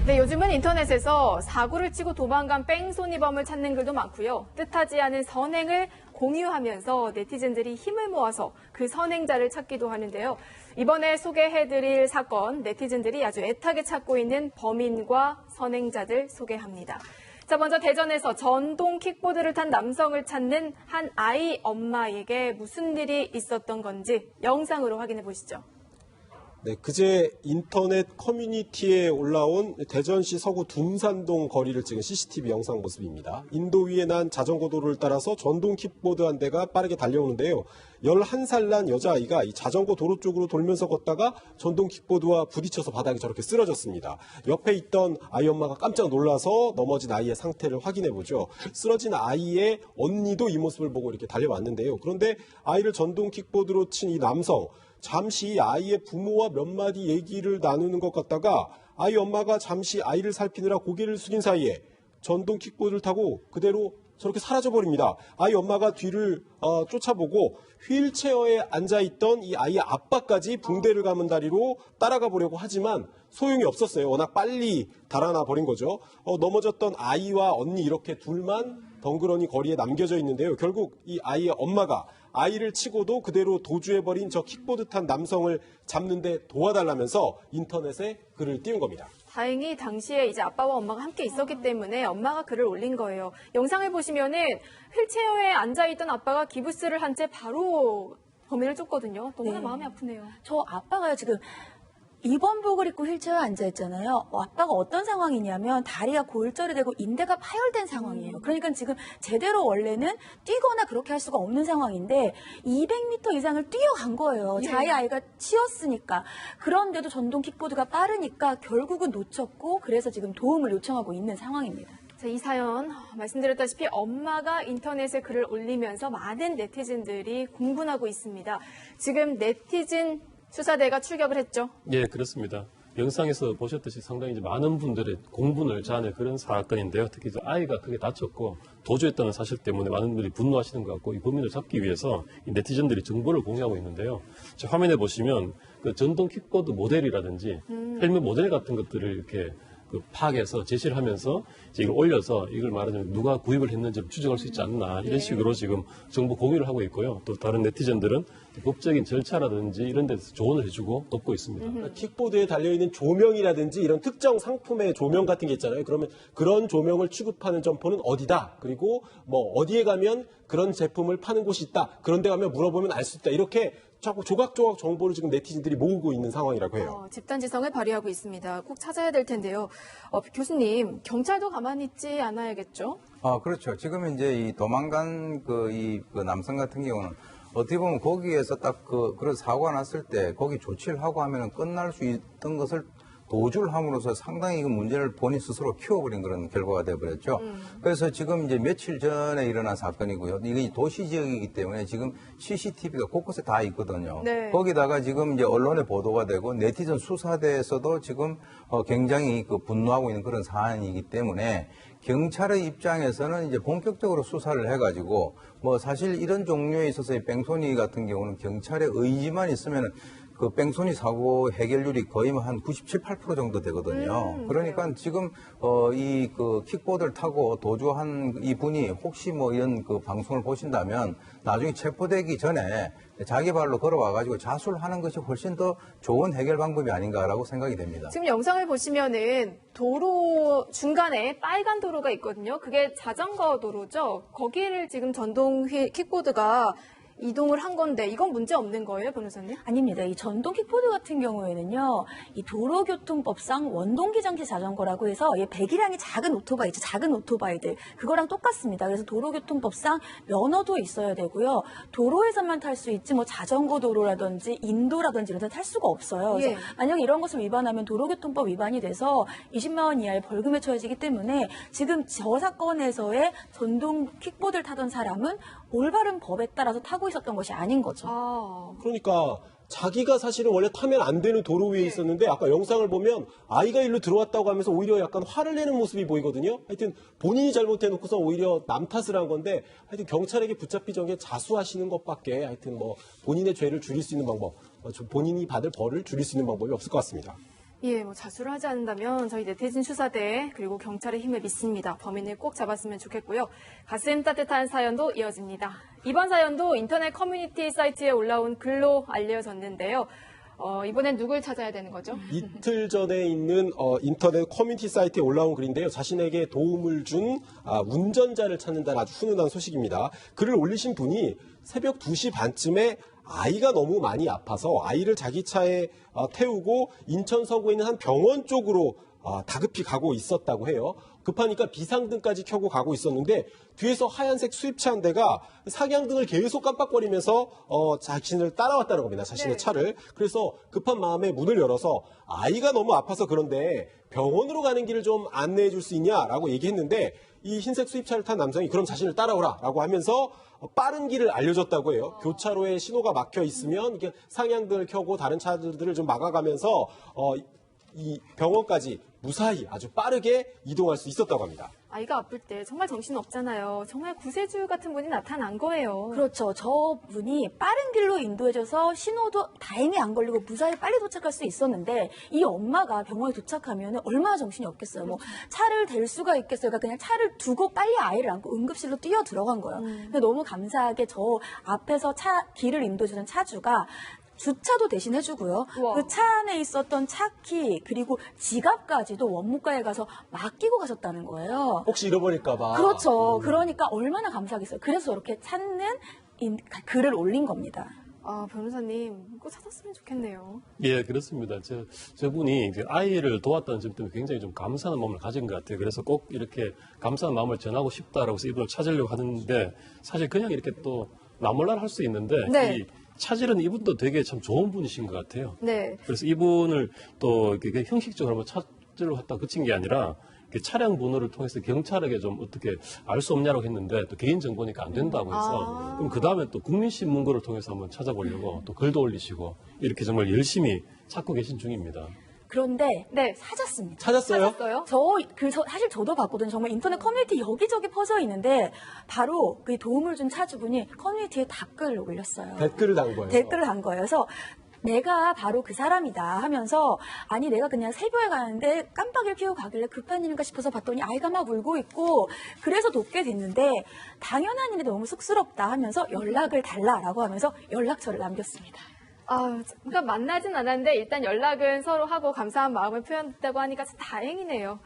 네, 요즘은 인터넷에서 사고를 치고 도망간 뺑소니범을 찾는 글도 많고요. 뜻하지 않은 선행을 공유하면서 네티즌들이 힘을 모아서 그 선행자를 찾기도 하는데요. 이번에 소개해드릴 사건, 네티즌들이 아주 애타게 찾고 있는 범인과 선행자들 소개합니다. 자, 먼저 대전에서 전동 킥보드를 탄 남성을 찾는 한 아이 엄마에게 무슨 일이 있었던 건지 영상으로 확인해 보시죠. 네, 그제 인터넷 커뮤니티에 올라온 대전시 서구 둔산동 거리를 찍은 CCTV 영상 모습입니다. 인도 위에 난 자전거 도로를 따라서 전동 킥보드 한 대가 빠르게 달려오는데요. 11살 난 여자아이가 이 자전거 도로 쪽으로 돌면서 걷다가 전동 킥보드와 부딪혀서 바닥에 저렇게 쓰러졌습니다. 옆에 있던 아이 엄마가 깜짝 놀라서 넘어진 아이의 상태를 확인해보죠. 쓰러진 아이의 언니도 이 모습을 보고 이렇게 달려왔는데요. 그런데 아이를 전동 킥보드로 친 이 남성, 잠시 아이의 부모와 몇 마디 얘기를 나누는 것 같다가 아이 엄마가 잠시 아이를 살피느라 고개를 숙인 사이에 전동 킥보드를 타고 그대로 저렇게 사라져버립니다. 아이 엄마가 뒤를 쫓아보고 휠체어에 앉아있던 이 아이의 아빠까지 붕대를 감은 다리로 따라가 보려고 하지만 소용이 없었어요. 워낙 빨리 달아나 버린 거죠. 넘어졌던 아이와 언니 이렇게 둘만 덩그러니 거리에 남겨져 있는데요. 결국 이 아이의 엄마가 아이를 치고도 그대로 도주해버린 저 킥보드 탄 남성을 잡는데 도와달라면서 인터넷에 글을 띄운 겁니다. 다행히 당시에 이제 아빠와 엄마가 함께 있었기 때문에 엄마가 글을 올린 거예요. 영상을 보시면은 휠체어에 앉아있던 아빠가 기부스를 한 채 바로 범인을 쫓거든요. 너무나 마음이 아프네요. 저 아빠가요, 지금 입원복을 입고 휠체어에 앉아있잖아요. 아빠가 어떤 상황이냐면 다리가 골절이 되고 인대가 파열된 상황이에요. 그러니까 지금 제대로 원래는 뛰거나 그렇게 할 수가 없는 상황인데 200m 이상을 뛰어간 거예요. 자기 아이가 치였으니까. 그런데도 전동 킥보드가 빠르니까 결국은 놓쳤고 그래서 지금 도움을 요청하고 있는 상황입니다. 자, 이 사연 말씀드렸다시피 엄마가 인터넷에 글을 올리면서 많은 네티즌들이 공분하고 있습니다. 지금 네티즌 수사대가 출격을 했죠. 예, 그렇습니다. 영상에서 보셨듯이 상당히 이제 많은 분들의 공분을 자아낸 그런 사건인데요. 특히 이제 아이가 크게 다쳤고 도주했다는 사실 때문에 많은 분들이 분노하시는 것 같고 이 범인을 잡기 위해서 이 네티즌들이 정보를 공유하고 있는데요. 화면에 보시면 그 전동 킥보드 모델이라든지 헬멧 모델 같은 것들을 이렇게 파악해서 제시를 하면서 이제 이걸 올려서 이걸 말하자면 누가 구입을 했는지를 추적할 수 있지 않나 이런 식으로 지금 정보 공유를 하고 있고요. 또 다른 네티즌들은 법적인 절차라든지 이런 데서 조언을 해주고 돕고 있습니다. 킥보드에 달려있는 조명이라든지 이런 특정 상품의 조명 같은 게 있잖아요. 그러면 그런 조명을 취급하는 점포는 어디다. 그리고 뭐 어디에 가면 그런 제품을 파는 곳이 있다. 그런 데 가면 물어보면 알 수 있다. 이렇게 자꾸 조각조각 정보를 지금 네티즌들이 모으고 있는 상황이라고 해요. 집단지성을 발휘하고 있습니다. 꼭 찾아야 될 텐데요. 교수님, 경찰도 가만히 있지 않아야겠죠? 그렇죠. 지금 이제 이 도망간 그 남성 같은 경우는 어떻게 보면 거기에서 딱 그런 사고가 났을 때 거기 조치를 하고 하면은 끝날 수 있던 것을 도주를 함으로써 상당히 그 문제를 본인 스스로 키워버린 그런 결과가 되어버렸죠. 그래서 지금 이제 며칠 전에 일어난 사건이고요. 이게 도시 지역이기 때문에 지금 CCTV가 곳곳에 다 있거든요. 네. 거기다가 지금 이제 언론에 보도가 되고 네티즌 수사대에서도 지금 굉장히 분노하고 있는 그런 사안이기 때문에 경찰의 입장에서는 이제 본격적으로 수사를 해가지고 뭐 사실 이런 종류에 있어서의 뺑소니 같은 경우는 경찰의 의지만 있으면은 그 뺑소니 사고 해결률이 거의 한 97, 8% 정도 되거든요. 그러니까 지금 이 킥보드를 타고 도주한 이 분이 혹시 뭐 이런 방송을 보신다면 나중에 체포되기 전에 자기 발로 걸어와가지고 자수를 하는 것이 훨씬 더 좋은 해결 방법이 아닌가라고 생각이 됩니다. 지금 영상을 보시면은 도로 중간에 빨간 도로가 있거든요. 그게 자전거 도로죠. 거기를 지금 전동 킥보드가 이동을 한 건데 이건 문제 없는 거예요, 변호사님? 아닙니다. 이 전동 킥보드 같은 경우에는요, 이 도로교통법상 원동기장식 자전거라고 해서 배기량이 작은 오토바이, 작은 오토바이들 그거랑 똑같습니다. 그래서 도로교통법상 면허도 있어야 되고요. 도로에서만 탈 수 있지 뭐 자전거 도로라든지 인도라든지 이런 데 탈 수가 없어요. 그래서 만약에 이런 것을 위반하면 도로교통법 위반이 돼서 20만 원 이하의 벌금에 처해지기 때문에 지금 저 사건에서의 전동 킥보드를 타던 사람은 올바른 법에 따라서 타고 있었던 것이 아닌 거죠. 그러니까 자기가 사실은 원래 타면 안 되는 도로 위에 있었는데 아까 영상을 보면 아이가 일로 들어왔다고 하면서 오히려 약간 화를 내는 모습이 보이거든요. 하여튼 본인이 잘못해놓고서 오히려 남 탓을 한 건데 하여튼 경찰에게 붙잡기 전에 자수하시는 것밖에 하여튼 뭐 본인의 죄를 줄일 수 있는 방법, 본인이 받을 벌을 줄일 수 있는 방법이 없을 것 같습니다. 예, 뭐 자수를 하지 않는다면 저희 네티즌 수사대 그리고 경찰의 힘을 믿습니다. 범인을 꼭 잡았으면 좋겠고요. 가슴 따뜻한 사연도 이어집니다. 이번 사연도 인터넷 커뮤니티 사이트에 올라온 글로 알려졌는데요. 이번엔 누굴 찾아야 되는 거죠? 이틀 전에 있는 인터넷 커뮤니티 사이트에 올라온 글인데요. 자신에게 도움을 준 운전자를 찾는다는 아주 훈훈한 소식입니다. 글을 올리신 분이 새벽 2시 반쯤에 아이가 너무 많이 아파서 아이를 자기 차에 태우고 인천 서구에 있는 한 병원 쪽으로 다급히 가고 있었다고 해요. 급하니까 비상등까지 켜고 가고 있었는데 뒤에서 하얀색 수입차 한 대가 상향등을 계속 깜빡거리면서 자신을 따라왔다는 겁니다. 자신의 네. 차를. 그래서 급한 마음에 문을 열어서 아이가 너무 아파서 그런데 병원으로 가는 길을 좀 안내해 줄 수 있냐라고 얘기했는데 이 흰색 수입차를 탄 남성이 그럼 자신을 따라오라라고 하면서 빠른 길을 알려줬다고 해요. 교차로에 신호가 막혀 있으면 이게 상향등을 켜고 다른 차들을 좀 막아가면서 이 병원까지 무사히 아주 빠르게 이동할 수 있었다고 합니다. 아이가 아플 때 정말 정신 없잖아요. 정말 구세주 같은 분이 나타난 거예요. 그렇죠. 저분이 빠른 길로 인도해줘서 신호도 다행히 안 걸리고 무사히 빨리 도착할 수 있었는데 이 엄마가 병원에 도착하면 얼마나 정신이 없겠어요. 뭐 차를 댈 수가 있겠어요. 그러니까 그냥 차를 두고 빨리 아이를 안고 응급실로 뛰어 들어간 거예요. 근데 너무 감사하게 저 앞에서 길을 인도해주는 차주가 주차도 대신 해주고요. 우와. 그 차 안에 있었던 차키 그리고 지갑까지도 원무과에 가서 맡기고 가셨다는 거예요. 혹시 잃어버릴까봐. 그렇죠. 그러니까 얼마나 감사하겠어요. 그래서 이렇게 찾는 글을 올린 겁니다. 변호사님 꼭 찾았으면 좋겠네요. 예, 그렇습니다. 저분이 이제 아이를 도왔다는 점 때문에 굉장히 좀 감사한 마음을 가진 것 같아요. 그래서 꼭 이렇게 감사한 마음을 전하고 싶다라고 해서 이분을 찾으려고 하는데 사실 그냥 이렇게 또 나몰라라 할 수 있는데 네. 이 찾으려는 이분도 되게 참 좋은 분이신 것 같아요. 네. 그래서 이분을 또 이렇게 형식적으로 한번 찾으려고 했다 그친 게 아니라 이렇게 차량 번호를 통해서 경찰에게 좀 어떻게 알 수 없냐고 했는데 또 개인 정보니까 안 된다고 해서 그럼 그 다음에 또 국민신문고를 통해서 한번 찾아보려고 또 글도 올리시고 이렇게 정말 열심히 찾고 계신 중입니다. 그런데 네. 찾았습니다. 찾았어요? 찾았어요? 사실 저도 봤거든요. 정말 인터넷 커뮤니티 여기저기 퍼져 있는데 바로 그 도움을 준 차주분이 커뮤니티에 댓글을 올렸어요. 댓글을 단 거예요. 댓글을 단 거예요. 그래서 내가 바로 그 사람이다 하면서 아니 내가 그냥 새벽에 가는데 깜빡이를 켜고 가길래 급한 일인가 싶어서 봤더니 아이가 막 울고 있고 그래서 돕게 됐는데 당연한 일인데 너무 쑥스럽다 하면서 연락을 달라라고 하면서 연락처를 남겼습니다. 그러니까 만나진 않았는데 일단 연락은 서로 하고 감사한 마음을 표현했다고 하니까 참 다행이네요.